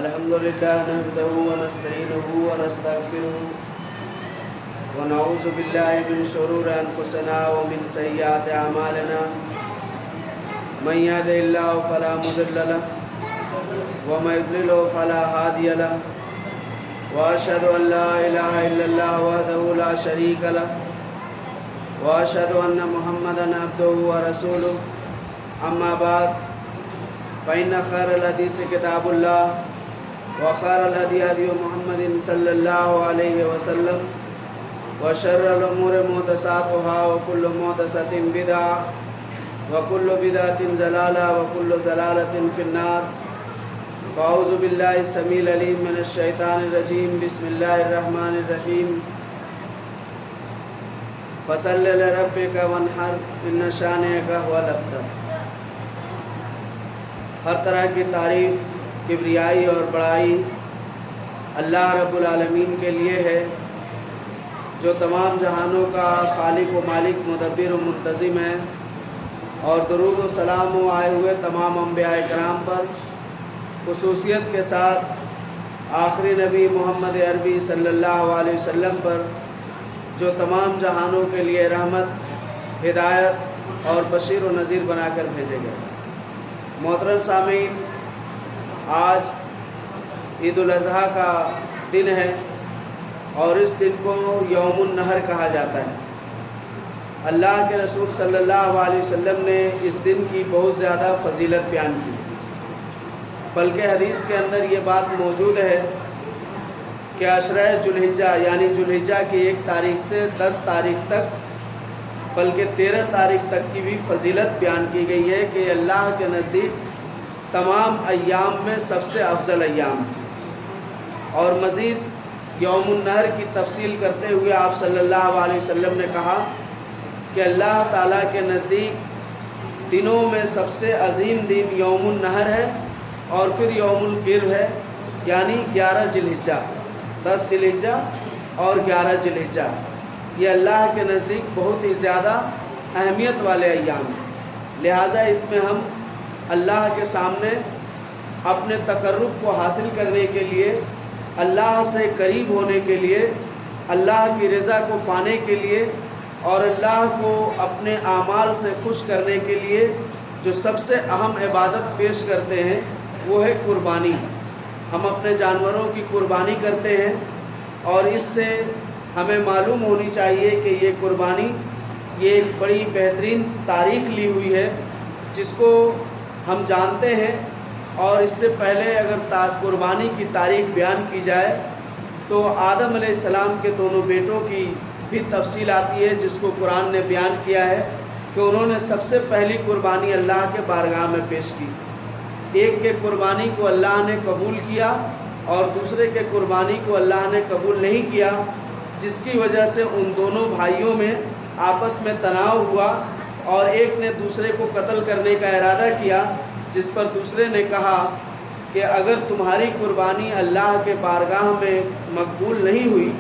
الحمد لله نحمده ونستعينه ونستغفره ونعوذ بالله من شرور أنفسنا ومن سيئات أعمالنا من يهده الله فلا مضل له ومن يضلل فلا هادي له وأشهد أن لا إله إلا الله وحده لا شريك له وأشهد أن محمدا عبده ورسوله أما بعد فإن خير الحديث كتاب الله وخير الهدي هدي محمد صلى الله عليه وسلم وشر الأمور محدثاتها وكل محدثة بدعة وكل بدعة ضلالة وكل ضلالة في النار. فأعوذ بالله السميع العليم من الشيطان الرجيم. بسم الله الرحمن الرحيم. فصل لربك وانحر إن شانئك هو الأبتر. ہر طرح کی تعریف، کبریائی اور بڑائی اللہ رب العالمین کے لیے ہے، جو تمام جہانوں کا خالق و مالک، مدبر و منتظم ہے. اور درود و سلام و آئے ہوئے تمام انبیاء کرام پر، خصوصیت کے ساتھ آخری نبی محمد عربی صلی اللہ علیہ وسلم پر، جو تمام جہانوں کے لیے رحمت، ہدایت اور بشیر و نذیر بنا کر بھیجے گئے. محترم سامعین، آج عید الاضحیٰ کا دن ہے اور اس دن کو یوم النحر کہا جاتا ہے. اللہ کے رسول صلی اللہ علیہ وسلم نے اس دن کی بہت زیادہ فضیلت بیان کی، بلکہ حدیث کے اندر یہ بات موجود ہے کہ عشرہ ذوالحجہ یعنی ذوالحجہ کی 1 تاریخ سے 10 تاریخ تک، بلکہ 13 تاریخ تک کی بھی فضیلت بیان کی گئی ہے کہ اللہ کے نزدیک تمام ایام میں سب سے افضل ایام ہے. اور مزید یوم النحر کی تفصیل کرتے ہوئے آپ صلی اللہ علیہ وسلم نے کہا کہ اللہ تعالیٰ کے نزدیک دنوں میں سب سے عظیم دن یوم النحر ہے، اور پھر یوم القر ہے یعنی 11 ذوالحجہ، 10 ذوالحجہ اور 11 ذوالحجہ. یہ اللہ کے نزدیک بہت ہی زیادہ اہمیت والے ایام ہیں. لہٰذا اس میں ہم اللہ کے سامنے اپنے تقرب کو حاصل کرنے کے لیے، اللہ سے قریب ہونے کے لیے، اللہ کی رضا کو پانے کے لیے اور اللہ کو اپنے اعمال سے خوش کرنے کے لیے جو سب سے اہم عبادت پیش کرتے ہیں وہ ہے قربانی. ہم اپنے جانوروں کی قربانی کرتے ہیں، اور اس سے ہمیں معلوم ہونی چاہیے کہ یہ قربانی یہ ایک بڑی بہترین تاریخ لی ہوئی ہے جس کو ہم جانتے ہیں. اور اس سے پہلے اگر قربانی کی تاریخ بیان کی جائے تو آدم علیہ السلام کے دونوں بیٹوں کی بھی تفصیل آتی ہے، جس کو قرآن نے بیان کیا ہے کہ انہوں نے سب سے پہلی قربانی اللہ کے بارگاہ میں پیش کی. ایک کے قربانی کو اللہ نے قبول کیا اور دوسرے کے قربانی کو اللہ نے قبول نہیں کیا، جس کی وجہ سے ان دونوں بھائیوں میں آپس میں تناؤ ہوا اور ایک نے دوسرے کو قتل کرنے کا ارادہ کیا، جس پر دوسرے نے کہا کہ اگر تمہاری قربانی اللہ کے بارگاہ میں مقبول نہیں ہوئی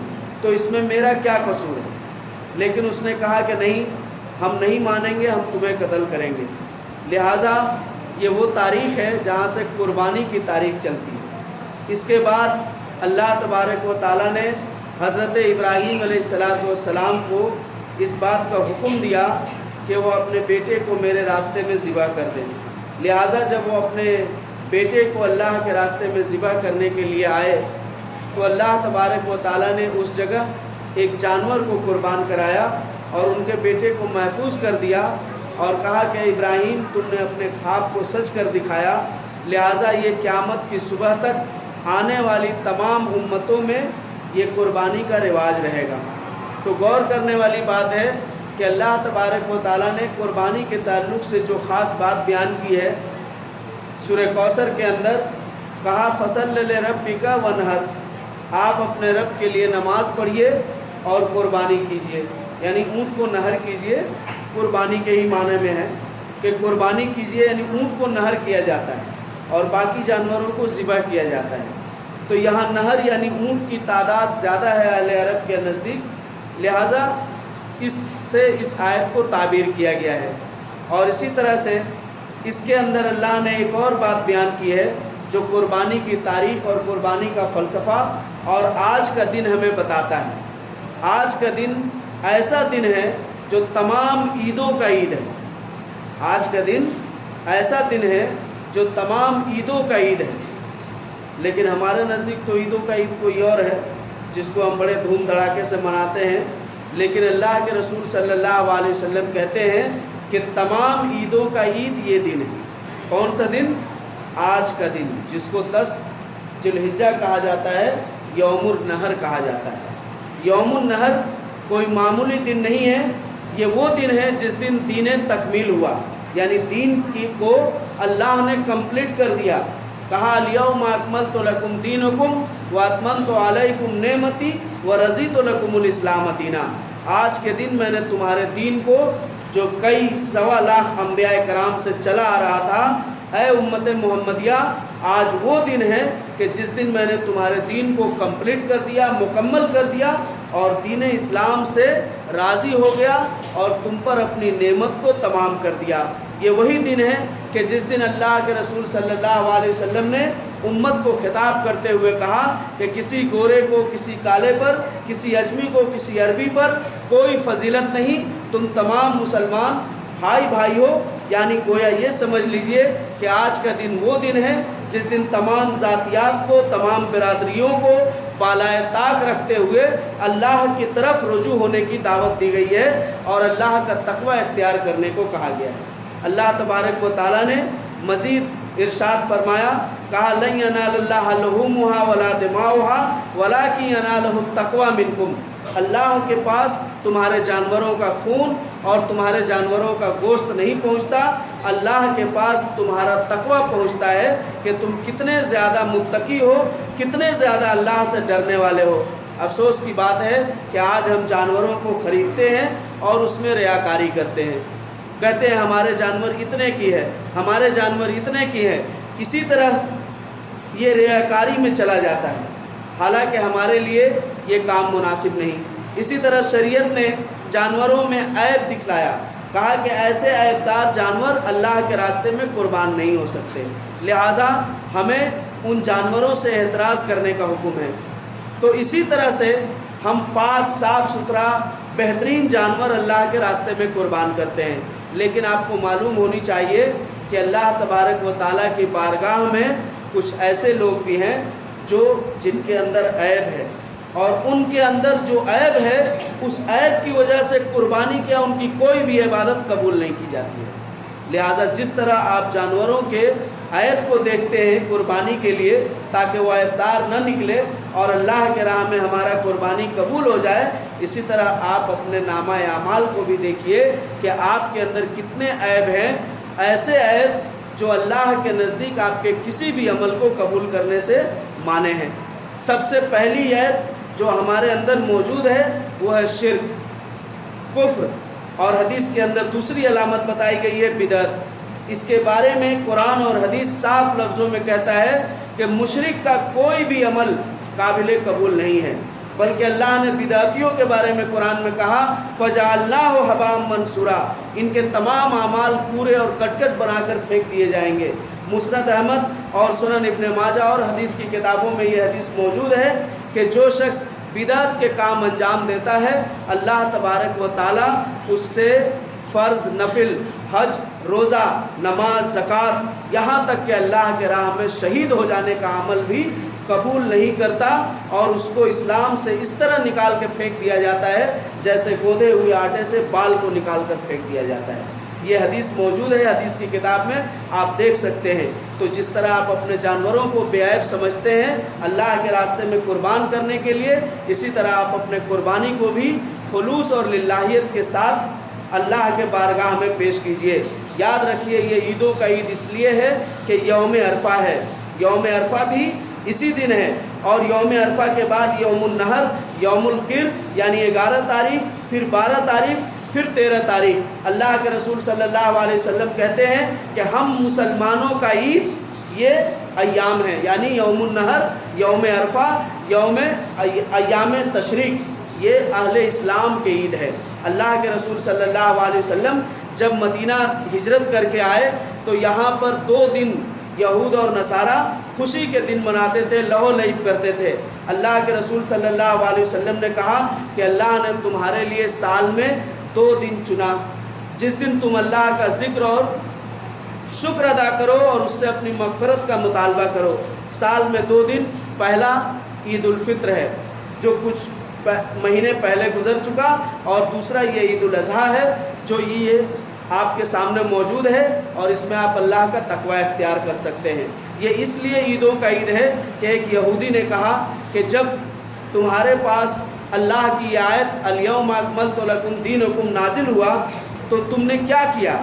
تو اس میں میرا کیا قصور ہے. لیکن اس نے کہا کہ نہیں، ہم نہیں مانیں گے، ہم تمہیں قتل کریں گے. لہٰذا یہ وہ تاریخ ہے جہاں سے قربانی کی تاریخ چلتی ہے. اس کے بعد اللہ تبارک و تعالیٰ نے حضرت ابراہیم علیہ السلام کو اس بات کا حکم دیا کہ وہ اپنے بیٹے کو میرے راستے میں ذبح کر دیں. لہٰذا جب وہ اپنے بیٹے کو اللہ کے راستے میں ذبح کرنے کے لیے آئے تو اللہ تبارک و تعالیٰ نے اس جگہ ایک جانور کو قربان کرایا اور ان کے بیٹے کو محفوظ کر دیا اور کہا کہ ابراہیم، تم نے اپنے خواب کو سچ کر دکھایا، لہٰذا یہ قیامت کی صبح تک آنے والی تمام امتوں میں یہ قربانی کا رواج رہے گا. تو غور کرنے والی بات ہے کہ اللہ تبارک و تعالیٰ نے قربانی کے تعلق سے جو خاص بات بیان کی ہے، سورہ کوثر کے اندر کہا فصل لربک وانحر، آپ اپنے رب کے لیے نماز پڑھیے اور قربانی کیجیے، یعنی اونٹ کو نہر کیجیے. قربانی کے ہی معنی میں ہے کہ قربانی کیجیے، یعنی اونٹ کو نہر کیا جاتا ہے اور باقی جانوروں کو ذبح کیا جاتا ہے. تو یہاں نہر یعنی اونٹ کی تعداد زیادہ ہے اہل عرب کے نزدیک، لہٰذا اس سے اس آیت کو تعبیر کیا گیا ہے. اور اسی طرح سے اس کے اندر اللہ نے ایک اور بات بیان کی ہے جو قربانی کی تاریخ اور قربانی کا فلسفہ اور آج کا دن ہمیں بتاتا ہے۔ آج کا دن ایسا دن ہے جو تمام عیدوں کا عید ہے۔ آج کا دن ایسا دن ہے جو تمام عیدوں کا عید ہے، لیکن ہمارے نزدیک تو عیدوں کا عید کوئی اور ہے جس کو ہم بڑے دھوم دھڑاکے سے مناتے ہیں، لیکن اللہ کے رسول صلی اللہ علیہ وسلم کہتے ہیں کہ تمام عیدوں کا عید یہ دن ہے۔ کون سا دن؟ آج کا دن، جس کو 10 ذی الحجہ کہا جاتا ہے، یوم النحر کہا جاتا ہے۔ یوم النحر کوئی معمولی دن نہیں ہے، یہ وہ دن ہے جس دن دین تکمیل ہوا، یعنی دین کو اللہ نے کمپلیٹ کر دیا۔ کہا الیوم اکملت لکم دینکم واتممت علیکم نعمتی ورضیت لکم الاسلام دینا۔ آج کے دن میں نے تمہارے دین کو، جو کئی 1.25 لاکھ انبیاء کرام سے چلا آ رہا تھا، اے امت محمدیہ، آج وہ دن ہے کہ جس دن میں نے تمہارے دین کو کمپلیٹ کر دیا، مکمل کر دیا، اور دین اسلام سے راضی ہو گیا اور تم پر اپنی نعمت کو تمام کر دیا۔ یہ وہی دن ہے کہ جس دن اللہ کے رسول صلی اللہ علیہ وسلم نے امت کو خطاب کرتے ہوئے کہا کہ کسی گورے کو کسی کالے پر، کسی اجمی کو کسی عربی پر کوئی فضیلت نہیں، تم تمام مسلمان بھائی بھائی ہو۔ یعنی گویا یہ سمجھ لیجئے کہ آج کا دن وہ دن ہے جس دن تمام ذاتیات کو، تمام برادریوں کو بالائے طاق رکھتے ہوئے اللہ کی طرف رجوع ہونے کی دعوت دی گئی ہے اور اللہ کا تقوی اختیار کرنے کو کہا گیا ہے۔ اللہ تبارک و تعالیٰ نے مزید ارشاد فرمایا، کہا لن ینال اللہ لحومها ولا دماؤها ولکن ینالہ التقوی منکم۔ اللہ کے پاس تمہارے جانوروں کا خون اور تمہارے جانوروں کا گوشت نہیں پہنچتا، اللہ کے پاس تمہارا تقوی پہنچتا ہے کہ تم کتنے زیادہ متقی ہو، کتنے زیادہ اللہ سے ڈرنے والے ہو۔ افسوس کی بات ہے کہ آج ہم جانوروں کو خریدتے ہیں اور اس میں ریاکاری کرتے ہیں، کہتے ہیں ہمارے جانور اتنے کی ہے، ہمارے جانور اتنے کی ہے، اسی طرح یہ ریاکاری میں چلا جاتا ہے، حالانکہ ہمارے لیے یہ کام مناسب نہیں۔ اسی طرح شریعت نے جانوروں میں عیب دکھلایا، کہا کہ ایسے عیبدار جانور اللہ کے راستے میں قربان نہیں ہو سکتے، لہٰذا ہمیں ان جانوروں سے احتراز کرنے کا حکم ہے۔ تو اسی طرح سے ہم پاک صاف ستھرا بہترین جانور اللہ کے راستے میں قربان کرتے ہیں، لیکن آپ کو معلوم ہونی چاہیے کہ اللہ تبارک و تعالیٰ کی بارگاہ میں کچھ ایسے لوگ بھی ہیں جن کے اندر عیب ہے، اور ان کے اندر جو عیب ہے اس عیب کی وجہ سے قربانی کیا ان کی کوئی بھی عبادت قبول نہیں کی جاتی ہے۔ لہٰذا جس طرح آپ جانوروں کے عیب کو دیکھتے ہیں قربانی کے لیے تاکہ وہ عیبدار نہ نکلے اور اللہ کے راہ میں ہمارا قربانی قبول ہو جائے، اسی طرح آپ اپنے نامہ اعمال کو بھی دیکھیے کہ آپ کے اندر کتنے عیب ہیں، ایسے عیب جو اللہ کے نزدیک آپ کے کسی بھی عمل کو قبول کرنے سے مانے ہیں۔ سب سے پہلی عیب جو ہمارے اندر موجود ہے وہ ہے شرک، کفر، اور حدیث کے اندر دوسری علامت بتائی گئی ہے بدعت۔ اس کے بارے میں قرآن اور حدیث صاف لفظوں میں کہتا ہے کہ مشرک کا کوئی بھی عمل قابل قبول نہیں ہے، بلکہ اللہ نے بدعتیوں کے بارے میں قرآن میں کہا فَجَعَلْنَاهُ هَبَاءً مَنْثُورًا، ان کے تمام اعمال پورے اور کٹ کٹ بنا کر پھینک دیے جائیں گے۔ مسند احمد اور سنن ابن ماجہ اور حدیث کی کتابوں میں یہ حدیث موجود ہے کہ جو شخص بدعت کے کام انجام دیتا ہے اللہ تبارک و تعالیٰ اس سے فرض، نفل، حج، روزہ، نماز، زکوٰۃ، یہاں تک کہ اللہ کے راہ میں شہید ہو جانے کا عمل بھی قبول نہیں کرتا، اور اس کو اسلام سے اس طرح نکال کے پھینک دیا جاتا ہے جیسے گوندے ہوئے آٹے سے بال کو نکال کر پھینک دیا جاتا ہے۔ یہ حدیث موجود ہے حدیث کی کتاب میں، آپ دیکھ سکتے ہیں۔ تو جس طرح آپ اپنے جانوروں کو بے عیب سمجھتے ہیں اللہ کے راستے میں قربان کرنے کے لیے، اسی طرح آپ اپنے قربانی کو بھی خلوص اور للہیت کے ساتھ اللہ کے بارگاہ میں پیش کیجئے۔ یاد رکھیے یہ عیدوں کا عید اس لیے ہے کہ یوم عرفہ ہے، یوم عرفہ بھی اسی دن ہے، اور یوم عرفہ کے بعد یوم النحر، یوم القر یعنی 11 تاریخ، پھر 12 تاریخ، پھر 13 تاریخ۔ اللہ کے رسول صلی اللہ علیہ وسلم کہتے ہیں کہ ہم مسلمانوں کا عید یہ ایام ہیں، یعنی یوم النحر، یوم عرفہ، ایام تشریق، یہ اہل اسلام کے عید ہے۔ اللہ کے رسول صلی اللہ علیہ وسلم جب مدینہ ہجرت کر کے آئے تو یہاں پر 2 دن یہود اور نصارہ خوشی کے دن مناتے تھے، لہو لعب کرتے تھے۔ اللہ کے رسول صلی اللہ علیہ وسلم نے کہا کہ اللہ نے تمہارے لیے سال میں 2 دن چنا، جس دن تم اللہ کا ذکر اور شکر ادا کرو اور اس سے اپنی مغفرت کا مطالبہ کرو۔ سال میں 2 دن، پہلا عید الفطر ہے جو کچھ مہینے پہلے گزر چکا، اور دوسرا یہ عید الاضحیٰ ہے جو یہ آپ کے سامنے موجود ہے، اور اس میں آپ اللہ کا تقوی اختیار کر سکتے ہیں۔ یہ اس لیے عیدوں کا عید ہے کہ ایک یہودی نے کہا کہ جب تمہارے پاس اللہ کی آیت الیوم اکملت لکم دینکم نازل ہوا تو تم نے کیا کیا؟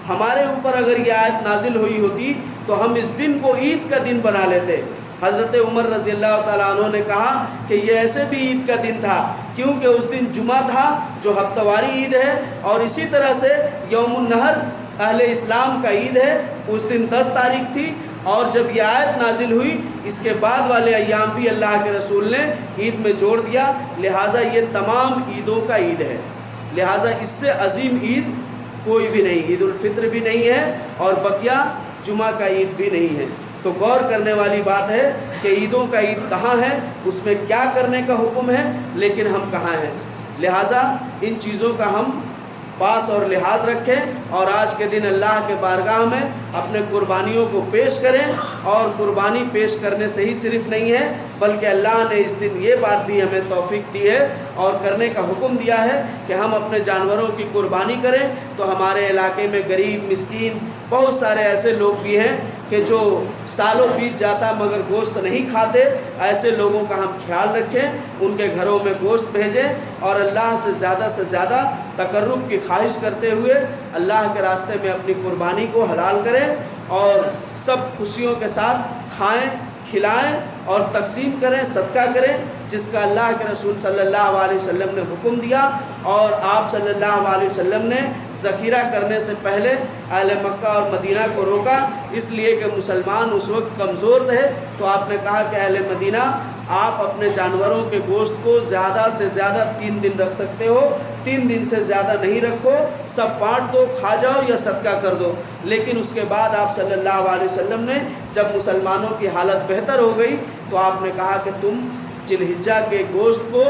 ہمارے اوپر اگر یہ آیت نازل ہوئی ہوتی تو ہم اس دن کو عید کا دن بنا لیتے۔ حضرت عمر رضی اللہ تعالیٰ عنہ نے کہا کہ یہ ایسے بھی عید کا دن تھا کیونکہ اس دن جمعہ تھا جو ہفتہ واری عید ہے، اور اسی طرح سے یوم النحر اہل اسلام کا عید ہے، اس دن 10 تاریخ تھی، اور جب یہ آیت نازل ہوئی اس کے بعد والے ایام بھی اللہ کے رسول نے عید میں جوڑ دیا، لہٰذا یہ تمام عیدوں کا عید ہے، لہٰذا اس سے عظیم عید کوئی بھی نہیں، عید الفطر بھی نہیں ہے اور بقیہ جمعہ کا عید بھی نہیں ہے۔ تو غور کرنے والی بات ہے کہ عیدوں کا عید کہاں ہے، اس میں کیا کرنے کا حکم ہے، لیکن ہم کہاں ہیں۔ لہٰذا ان چیزوں کا ہم پاس اور لحاظ رکھیں، اور آج کے دن اللہ کے بارگاہ میں اپنے قربانیوں کو پیش کریں، اور قربانی پیش کرنے سے ہی صرف نہیں ہے بلکہ اللہ نے اس دن یہ بات بھی ہمیں توفیق دی ہے اور کرنے کا حکم دیا ہے کہ ہم اپنے جانوروں کی قربانی کریں۔ تو ہمارے علاقے میں غریب مسکین بہت سارے ایسے لوگ بھی ہیں کہ جو سالوں بیت جاتا مگر گوشت نہیں کھاتے، ایسے لوگوں کا ہم خیال رکھیں، ان کے گھروں میں گوشت بھیجیں، اور اللہ سے زیادہ تقرب کی خواہش کرتے ہوئے اللہ کے راستے میں اپنی قربانی کو حلال کریں، اور سب خوشیوں کے ساتھ کھائیں، کھلائیں اور تقسیم کریں، صدقہ کریں، جس کا اللہ کے رسول صلی اللہ علیہ وسلم نے حکم دیا۔ اور آپ صلی اللہ علیہ وسلم نے ذخیرہ کرنے سے پہلے اہل مکہ اور مدینہ کو روکا، اس لیے کہ مسلمان اس وقت کمزور تھے، تو آپ نے کہا کہ اہل مدینہ آپ اپنے جانوروں کے گوشت کو زیادہ سے زیادہ 3 دن رکھ سکتے ہو، 3 دن سے زیادہ نہیں رکھو، سب بانٹ دو، کھا جاؤ یا صدقہ کر دو۔ لیکن اس کے بعد آپ صلی اللہ علیہ وسلم نے جب مسلمانوں کی حالت بہتر ہو گئی تو آپ نے کہا کہ تم ذی الحجہ کے گوشت کو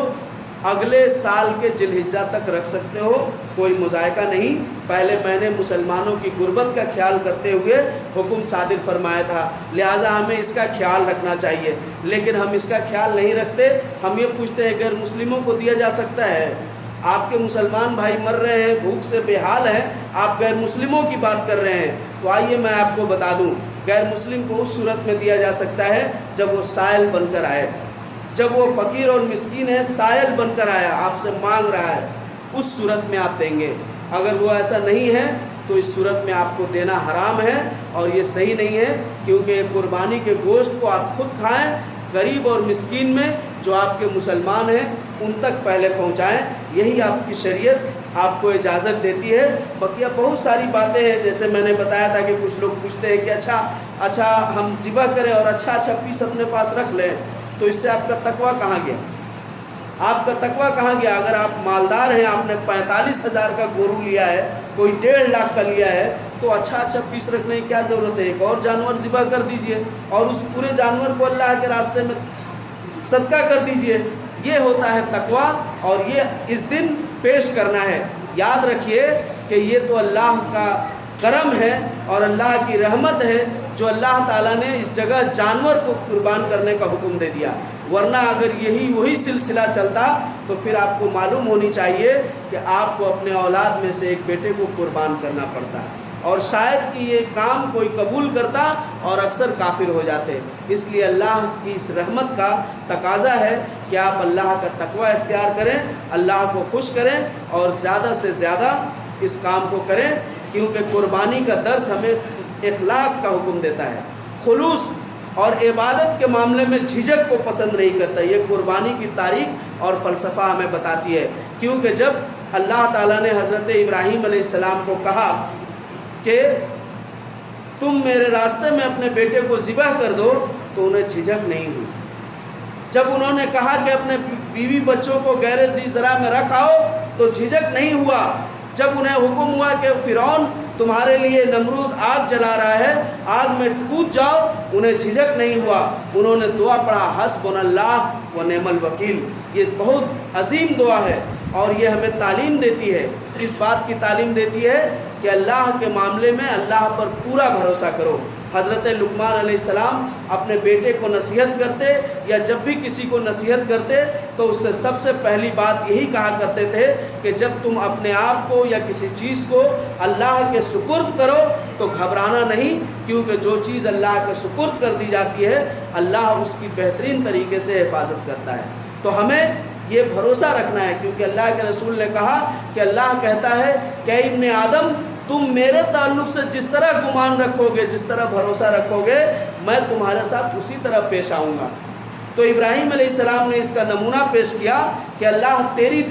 اگلے سال کے ذی الحجہ تک رکھ سکتے ہو، کوئی مذائقہ نہیں۔ پہلے میں نے مسلمانوں کی غربت کا خیال کرتے ہوئے حکم صادر فرمایا تھا، لہٰذا ہمیں اس کا خیال رکھنا چاہیے، لیکن ہم اس کا خیال نہیں رکھتے۔ ہم یہ پوچھتے ہیں غیر مسلموں کو دیا جا سکتا ہے، آپ کے مسلمان بھائی مر رہے ہیں، بھوک سے بے حال ہیں، آپ غیر مسلموں کی بات کر رہے ہیں۔ تو آئیے میں آپ کو بتا دوں، غیر مسلم کو اس صورت میں دیا جا سکتا ہے جب وہ سائل بن کر آئے، جب وہ فقیر اور مسکین ہے، سائل بن کر آیا، آپ سے مانگ رہا ہے، اس صورت میں آپ دیں گے۔ اگر وہ ایسا نہیں ہے تو اس صورت میں آپ کو دینا حرام ہے، اور یہ صحیح نہیں ہے، کیونکہ قربانی کے گوشت کو آپ خود کھائیں، غریب اور مسکین میں جو آپ کے مسلمان ہیں ان تک پہلے پہنچائیں، یہی آپ کی شریعت آپ کو اجازت دیتی ہے۔ بقیہ بہت ساری باتیں ہیں، جیسے میں نے بتایا تھا کہ کچھ لوگ پوچھتے ہیں کہ اچھا ہم ذبح کریں اور اچھا پیس اپنے پاس رکھ لیں، تو اس سے آپ کا تقویٰ کہاں گیا؟ آپ کا تقویٰ کہاں گیا؟ اگر آپ مالدار ہیں، آپ نے 45,000 کا گورو لیا ہے، کوئی 1.5 لاکھ کا لیا ہے، تو اچھا پیس رکھنے کی کیا ضرورت ہے؟ ایک اور جانور ذبح کر دیجئے اور اس پورے جانور کو اللہ کے راستے میں صدقہ کر دیجئے۔ یہ ہوتا ہے تقویٰ، اور یہ اس دن پیش کرنا ہے۔ یاد رکھیے کہ یہ تو اللہ کا کرم ہے اور اللہ کی رحمت ہے جو اللہ تعالیٰ نے اس جگہ جانور کو قربان کرنے کا حکم دے دیا، ورنہ اگر وہی سلسلہ چلتا تو پھر آپ کو معلوم ہونی چاہیے کہ آپ کو اپنے اولاد میں سے ایک بیٹے کو قربان کرنا پڑتا، اور شاید کہ یہ کام کوئی قبول کرتا اور اکثر کافر ہو جاتے۔ اس لیے اللہ کی اس رحمت کا تقاضا ہے کہ آپ اللہ کا تقوی اختیار کریں، اللہ کو خوش کریں اور زیادہ سے زیادہ اس کام کو کریں، کیونکہ قربانی کا درس ہمیں اخلاص کا حکم دیتا ہے، خلوص اور عبادت کے معاملے میں جھجک کو پسند نہیں کرتا۔ یہ قربانی کی تاریخ اور فلسفہ ہمیں بتاتی ہے، کیونکہ جب اللہ تعالیٰ نے حضرت ابراہیم علیہ السلام کو کہا کہ تم میرے راستے میں اپنے بیٹے کو ذبح کر دو، تو انہیں جھجک نہیں ہوئی۔ جب انہوں نے کہا کہ اپنے بیوی بچوں کو غیر ذی ذرا میں رکھ آؤ، تو جھجک نہیں ہوا۔ جب انہیں حکم ہوا کہ فرعون تمہارے لیے نمرود آگ جلا رہا ہے، آگ میں کود جاؤ، انہیں جھجک نہیں ہوا، انہوں نے دعا پڑھا حسبنا اللہ و نعم الوکیل۔ یہ بہت عظیم دعا ہے اور یہ ہمیں تعلیم دیتی ہے، اس بات کی تعلیم دیتی ہے کہ اللہ کے معاملے میں اللہ پر پورا بھروسہ کرو۔ حضرت لقمان علیہ السلام اپنے بیٹے کو نصیحت کرتے یا جب بھی کسی کو نصیحت کرتے تو اس سے سب سے پہلی بات یہی کہا کرتے تھے کہ جب تم اپنے آپ کو یا کسی چیز کو اللہ کے سپرد کرو تو گھبرانا نہیں، کیونکہ جو چیز اللہ کے سپرد کر دی جاتی ہے اللہ اس کی بہترین طریقے سے حفاظت کرتا ہے۔ تو ہمیں یہ بھروسہ رکھنا ہے، کیونکہ اللہ کے رسول نے کہا کہ اللہ کہتا ہے کہ ابن آدم تم میرے تعلق سے جس طرح گمان رکھو گے، جس طرح بھروسہ رکھو گے، میں تمہارے ساتھ اسی طرح پیش آؤں گا۔ تو ابراہیم علیہ السلام نے اس کا نمونہ پیش کیا کہ اللہ تیری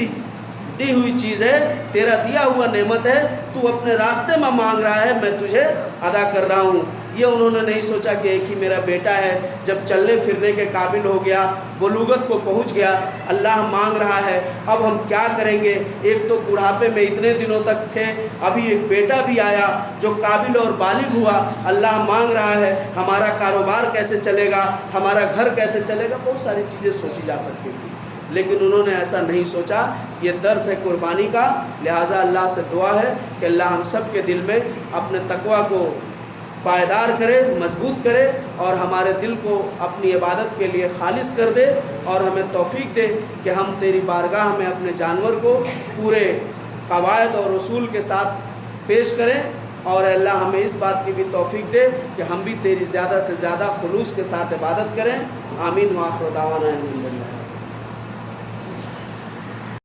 دی ہوئی چیز ہے، تیرا دیا ہوا نعمت ہے، تو اپنے راستے میں مانگ رہا ہے، میں تجھے ادا کر رہا ہوں۔ یہ انہوں نے نہیں سوچا کہ ایک ہی میرا بیٹا ہے، جب چلنے پھرنے کے قابل ہو گیا، بلوغت کو پہنچ گیا، اللہ مانگ رہا ہے اب ہم کیا کریں گے، ایک تو بڑھاپے میں اتنے دنوں تک تھے، ابھی ایک بیٹا بھی آیا جو قابل اور بالغ ہوا، اللہ مانگ رہا ہے ہمارا کاروبار کیسے چلے گا، ہمارا گھر کیسے چلے گا، بہت ساری چیزیں سوچی جا سکتی تھیں، لیکن انہوں نے ایسا نہیں سوچا۔ یہ درس ہے قربانی کا، لہٰذا اللہ سے دعا ہے کہ اللہ ہم سب کے دل میں اپنے تقویٰ کو پائیدار کرے، مضبوط کرے اور ہمارے دل کو اپنی عبادت کے لیے خالص کر دے، اور ہمیں توفیق دے کہ ہم تیری بارگاہ میں اپنے جانور کو پورے قواعد اور اصول کے ساتھ پیش کریں، اور اللہ ہمیں اس بات کی بھی توفیق دے کہ ہم بھی تیری زیادہ سے زیادہ خلوص کے ساتھ عبادت کریں۔ آمین وآخر دعوانا۔